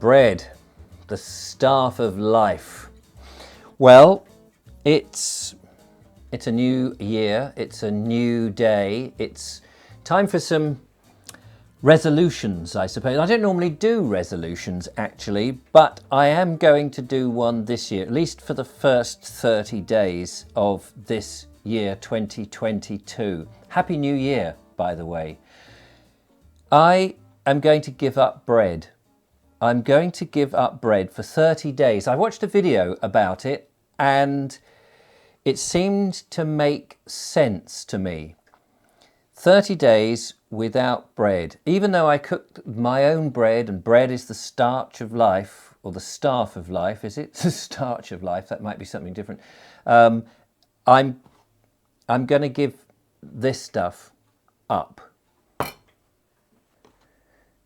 Bread, the staff of life. Well, it's a new year, it's a new day, it's time for some resolutions, I suppose. I don't normally do resolutions actually, but I am going to do one this year, at least for the first 30 days of this year 2022. Happy New Year, by the way. I am going to give up bread. I'm going to give up bread for 30 days. I watched a video about it and it seemed to make sense to me. 30 days without bread. Even though I cooked my own bread, and bread is the starch of life, or the staff of life, is it? The starch of life, that might be something different. I'm going to give this stuff up.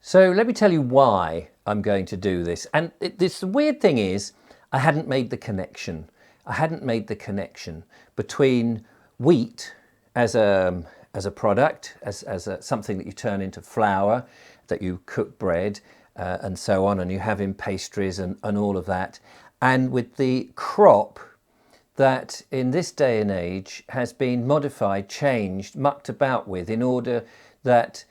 So let me tell you why I'm going to do this. And the weird thing is, I hadn't made the connection. I hadn't made the connection between wheat as a product, as something that you turn into flour, that you cook bread and so on, and you have in pastries and all of that, and with the crop that in this day and age has been modified, changed, mucked about with in order that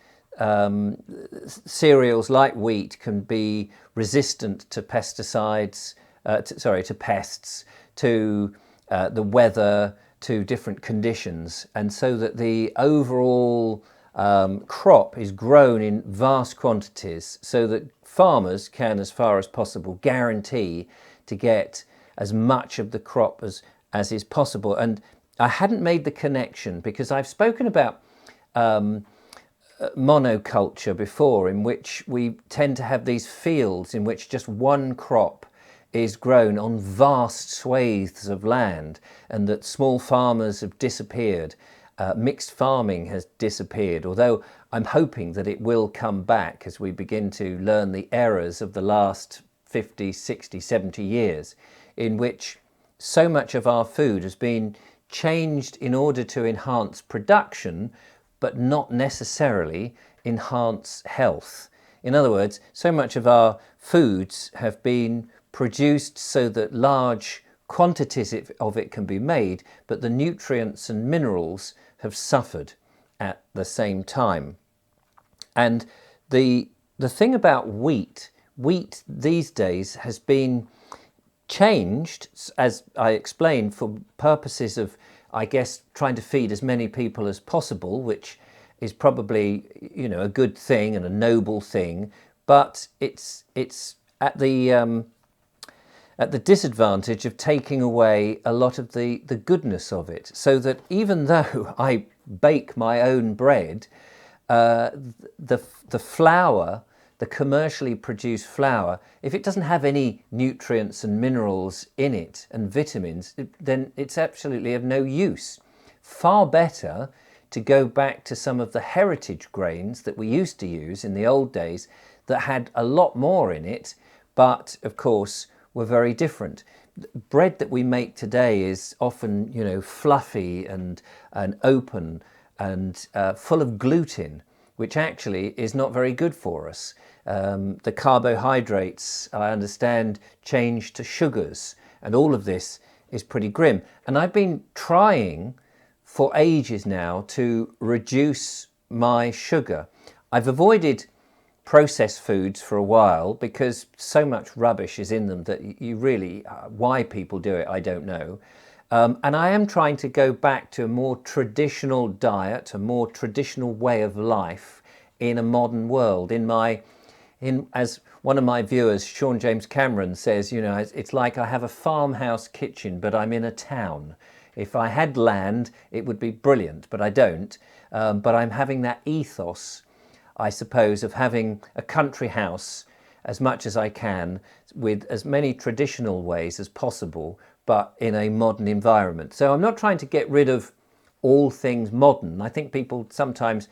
cereals like wheat can be resistant to pesticides, to pests, to the weather, to different conditions, and so that the overall crop is grown in vast quantities so that farmers can, as far as possible, guarantee to get as much of the crop as is possible. And I hadn't made the connection because I've spoken about monoculture before, in which we tend to have these fields in which just one crop is grown on vast swathes of land, and that small farmers have disappeared. Mixed farming has disappeared, although I'm hoping that it will come back as we begin to learn the errors of the last 50, 60, 70 years, in which so much of our food has been changed in order to enhance production, but not necessarily enhance health. In other words, so much of our foods have been produced so that large quantities of it can be made, but the nutrients and minerals have suffered at the same time. And the thing about wheat these days has been changed, as I explained, for purposes of, I guess, trying to feed as many people as possible, which is probably, you know, a good thing and a noble thing, but it's at the disadvantage of taking away a lot of the goodness of it, so that even though I bake my own bread, the flour, the commercially produced flour, if it doesn't have any nutrients and minerals in it and vitamins, then it's absolutely of no use. Far better to go back to some of the heritage grains that we used to use in the old days that had a lot more in it, but of course were very different. Bread that we make today is often, you know, fluffy and open and full of gluten, which actually is not very good for us. The carbohydrates, I understand, change to sugars, and all of this is pretty grim. And I've been trying for ages now to reduce my sugar. I've avoided processed foods for a while because so much rubbish is in them that you really, why people do it, I don't know. And I am trying to go back to a more traditional diet, a more traditional way of life in a modern world. As one of my viewers, Sean James Cameron, says, you know, it's like I have a farmhouse kitchen, but I'm in a town. If I had land, it would be brilliant, but I don't. But I'm having that ethos, I suppose, of having a country house as much as I can, with as many traditional ways as possible, but in a modern environment. So I'm not trying to get rid of all things modern. I think people sometimes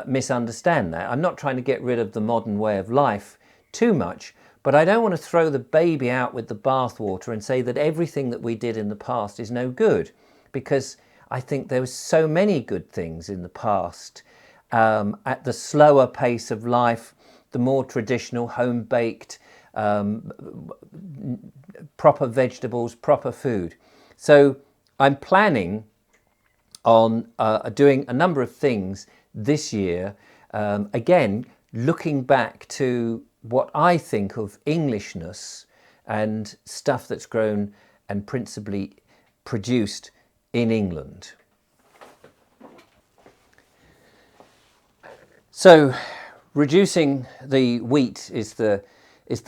misunderstand that. I'm not trying to get rid of the modern way of life too much, but I don't want to throw the baby out with the bathwater and say that everything that we did in the past is no good, because I think there were so many good things in the past. At the slower pace of life, the more traditional home-baked proper vegetables, proper food. So I'm planning on doing a number of things this year, again, looking back to what I think of Englishness and stuff that's grown and principally produced in England. So reducing the wheat is the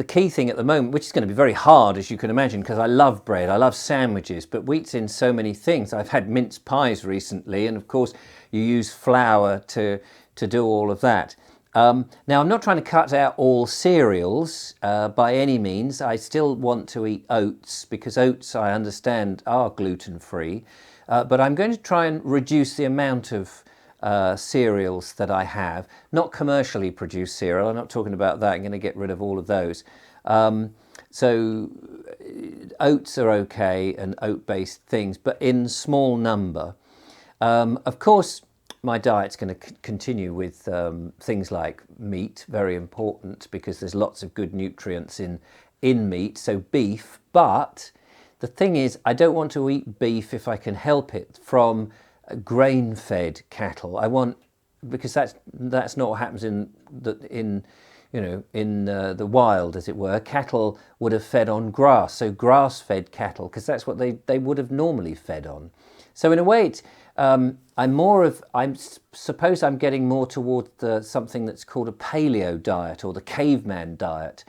key thing at the moment, which is going to be very hard, as you can imagine, because I love bread, I love sandwiches, but wheat's in so many things. I've had mince pies recently, and of course you use flour to do all of that. Now, I'm not trying to cut out all cereals by any means. I still want to eat oats, because oats, I understand, are gluten-free, but I'm going to try and reduce the amount of cereals that I have, not commercially produced cereal. I'm not talking about that. I'm going to get rid of all of those. So oats are okay, and oat-based things, but in small number. Of course, my diet's going to continue with things like meat, very important, because there's lots of good nutrients in meat, so beef. But the thing is, I don't want to eat beef, if I can help it, from grain-fed cattle. I want, because that's not what happens in the wild, as it were. Cattle would have fed on grass, so grass-fed cattle, because that's what they would have normally fed on. So in a way, it's, I suppose I'm getting more toward something that's called a paleo diet, or the caveman diet.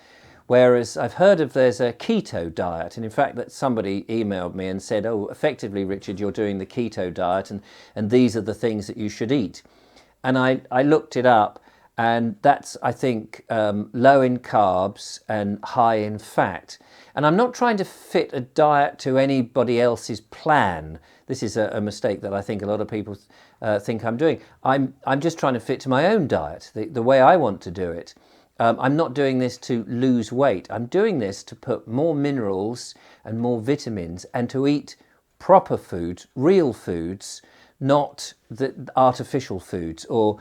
Whereas I've heard of, there's a keto diet, and in fact that somebody emailed me and said, oh, effectively, Richard, you're doing the keto diet, and these are the things that you should eat. And I looked it up, and that's, I think, low in carbs and high in fat. And I'm not trying to fit a diet to anybody else's plan. This is a mistake that I think a lot of people think I'm doing. I'm just trying to fit to my own diet, the way I want to do it. I'm not doing this to lose weight. I'm doing this to put more minerals and more vitamins, and to eat proper foods, real foods, not the artificial foods, or,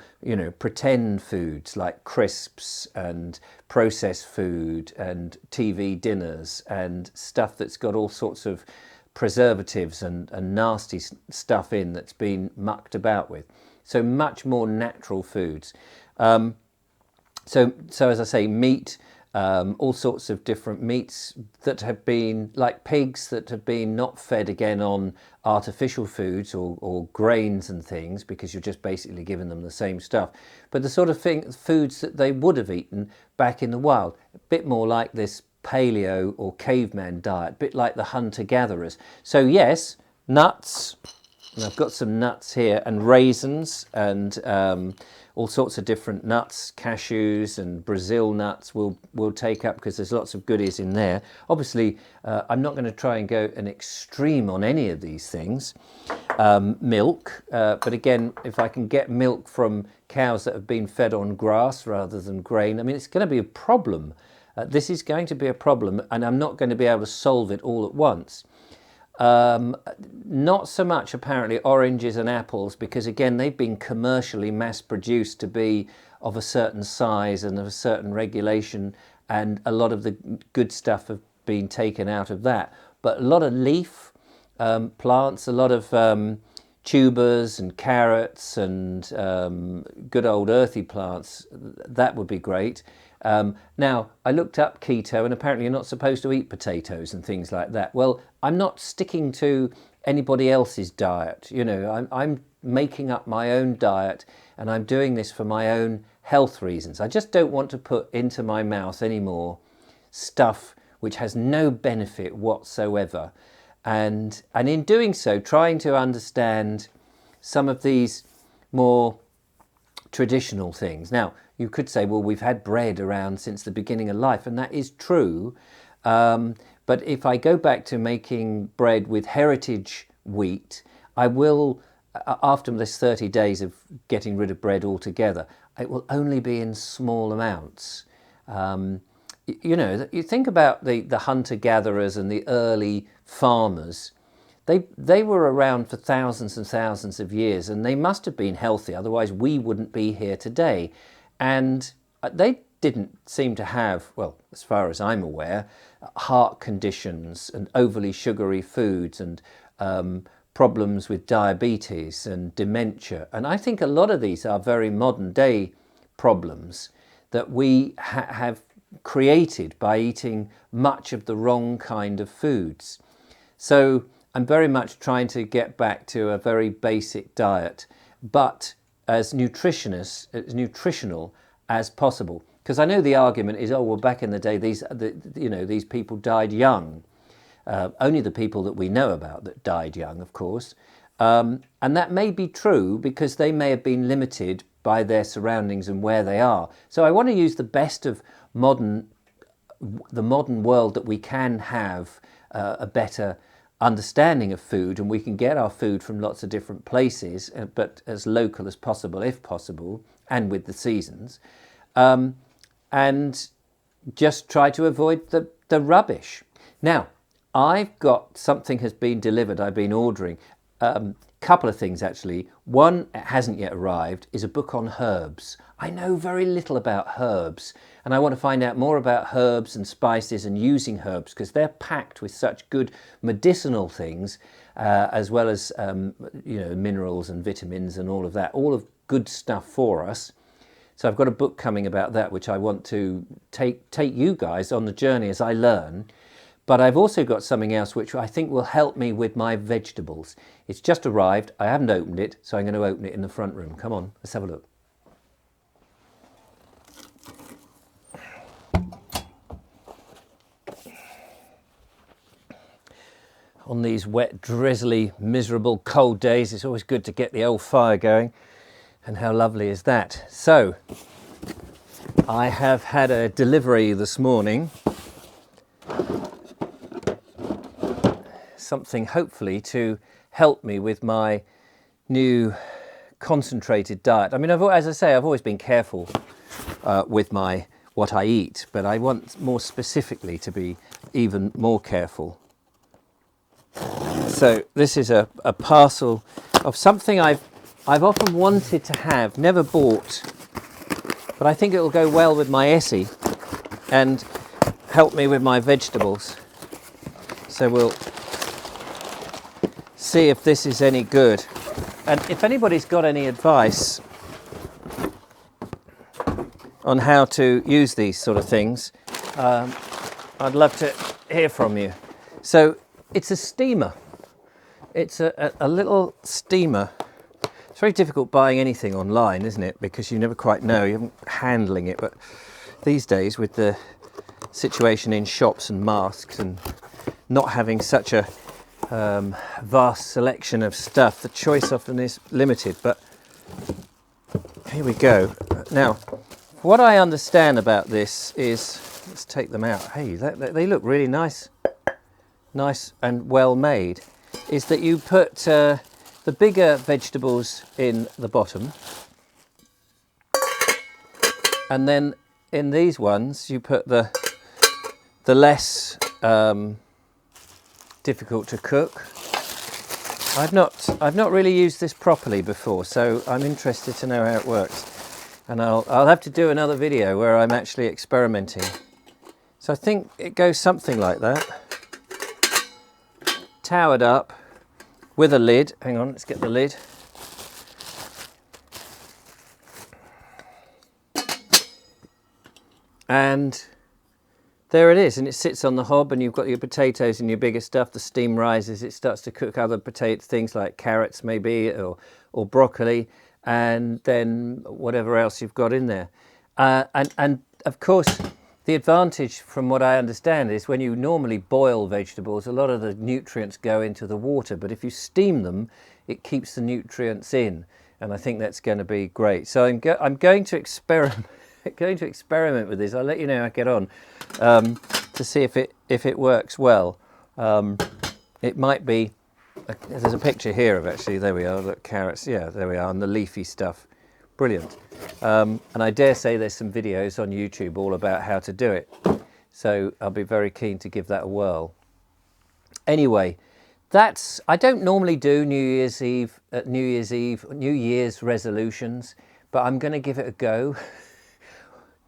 pretend foods like crisps and processed food and TV dinners and stuff that's got all sorts of preservatives and nasty stuff in that's been mucked about with. So much more natural foods. So as I say, meat, all sorts of different meats that have been, like pigs, that have been not fed again on artificial foods or grains and things, because you're just basically giving them the same stuff, but the sort of foods that they would have eaten back in the wild. A bit more like this paleo or caveman diet, a bit like the hunter-gatherers. So yes, nuts, and I've got some nuts here, and raisins, and all sorts of different nuts, cashews and Brazil nuts we'll take up, because there's lots of goodies in there. Obviously, I'm not going to try and go an extreme on any of these things. Milk, but again, if I can get milk from cows that have been fed on grass rather than grain, I mean, it's going to be a problem. This is going to be a problem, and I'm not going to be able to solve it all at once. Not so much apparently oranges and apples, because again they've been commercially mass produced to be of a certain size and of a certain regulation, and a lot of the good stuff have been taken out of that. But a lot of leaf plants, a lot of tubers and carrots and good old earthy plants, that would be great. Now, I looked up keto, and apparently you're not supposed to eat potatoes and things like that. Well, I'm not sticking to anybody else's diet. I'm making up my own diet, and I'm doing this for my own health reasons. I just don't want to put into my mouth anymore stuff which has no benefit whatsoever. And in doing so, trying to understand some of these more traditional things. Now, you could say, well, we've had bread around since the beginning of life, and that is true. But if I go back to making bread with heritage wheat, I will, after this 30 days of getting rid of bread altogether, it will only be in small amounts. You think about the hunter-gatherers and the early farmers. They were around for thousands and thousands of years, and they must have been healthy, otherwise we wouldn't be here today. And they didn't seem to have, well, as far as I'm aware, heart conditions and overly sugary foods and problems with diabetes and dementia. And I think a lot of these are very modern day problems that we have created by eating much of the wrong kind of foods. So I'm very much trying to get back to a very basic diet, but as nutritional as possible. Because I know the argument is, oh well, back in the day, these people died young. Only the people that we know about that died young, of course, and that may be true because they may have been limited by their surroundings and where they are. So I want to use the best of the modern world that we can have a better understanding of food, and we can get our food from lots of different places, but as local as possible, if possible, and with the seasons, and just try to avoid the rubbish. Now, I've got something has been delivered. I've been ordering a couple of things actually. One, it hasn't yet arrived, is a book on herbs. I know very little about herbs, and I want to find out more about herbs and spices and using herbs, because they're packed with such good medicinal things, as well as minerals and vitamins and all of that, all of good stuff for us. So I've got a book coming about that, which I want to take you guys on the journey as I learn. But I've also got something else which I think will help me with my vegetables. It's just arrived. I haven't opened it, so I'm going to open it in the front room. Come on, let's have a look. On these wet, drizzly, miserable, cold days, it's always good to get the old fire going. And how lovely is that? So, I have had a delivery this morning. Something hopefully to help me with my new concentrated diet. I mean, as I say, I've always been careful with what I eat, but I want more specifically to be even more careful. So this is a parcel of something I've often wanted to have, never bought, but I think it will go well with my Essie and help me with my vegetables. So we'll see if this is any good. And if anybody's got any advice on how to use these sort of things, I'd love to hear from you. So it's a steamer. It's a little steamer. It's very difficult buying anything online, isn't it? Because you never quite know, you're handling it. But these days, with the situation in shops and masks and not having such a vast selection of stuff, the choice often is limited. But here we go. Now, what I understand about this is, let's take them out. Hey, they look really nice and well made. Is that you put the bigger vegetables in the bottom, and then in these ones you put the less difficult to cook. I've not really used this properly before, so I'm interested to know how it works, and I'll have to do another video where I'm actually experimenting. So I think it goes something like that, towered up with a lid. Hang on, let's get the lid. And there it is, and it sits on the hob, and you've got your potatoes and your bigger stuff. The steam rises, it starts to cook other potato things like carrots maybe, or broccoli, and then whatever else you've got in there. And of course, the advantage from what I understand is when you normally boil vegetables, a lot of the nutrients go into the water, but if you steam them, it keeps the nutrients in, and I think that's going to be great. So I'm going to experiment with this. I'll let you know how I get on, to see if it works well. It might be. There's a picture here of actually. There we are. Look, carrots. Yeah, there we are, and the leafy stuff. Brilliant. And I dare say there's some videos on YouTube all about how to do it. So I'll be very keen to give that a whirl. Anyway, I don't normally do New Year's resolutions, but I'm going to give it a go.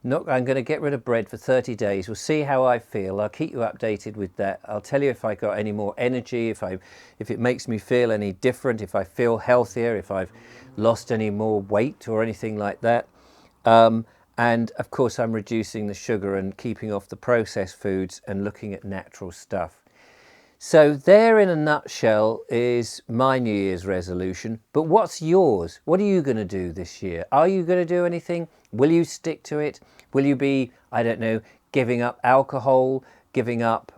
I'm going to get rid of bread for 30 days. We'll see how I feel. I'll keep you updated with that. I'll tell you if I got any more energy, if it makes me feel any different, if I feel healthier, if I've lost any more weight or anything like that. And of course, I'm reducing the sugar and keeping off the processed foods and looking at natural stuff. So there in a nutshell is my New Year's resolution. But what's yours? What are you going to do this year? Are you going to do anything? Will you stick to it? Will you be, I don't know, giving up alcohol, giving up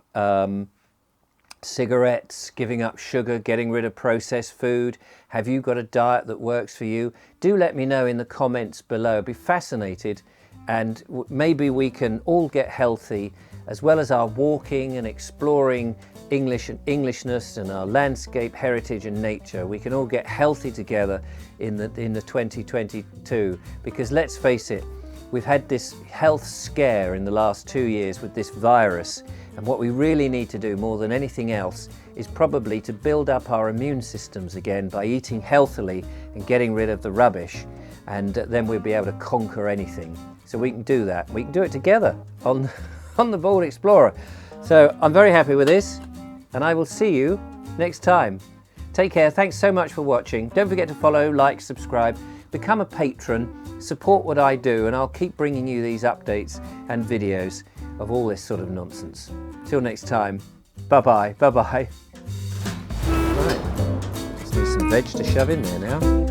cigarettes, giving up sugar, getting rid of processed food? Have you got a diet that works for you? Do let me know in the comments below. I'd be fascinated, and maybe we can all get healthy, as well as our walking and exploring English and Englishness and our landscape, heritage and nature. We can all get healthy together in the 2022, because let's face it, we've had this health scare in the last 2 years with this virus, and what we really need to do more than anything else is probably to build up our immune systems again by eating healthily and getting rid of the rubbish, and then we'll be able to conquer anything. So we can do that. We can do it together on the Bold Explorer. So I'm very happy with this, and I will see you next time. Take care. Thanks so much for watching. Don't forget to follow, like, subscribe, become a patron, support what I do, and I'll keep bringing you these updates and videos of all this sort of nonsense. Till next time. Bye-bye. Bye-bye. Right. Just need some veg to shove in there now.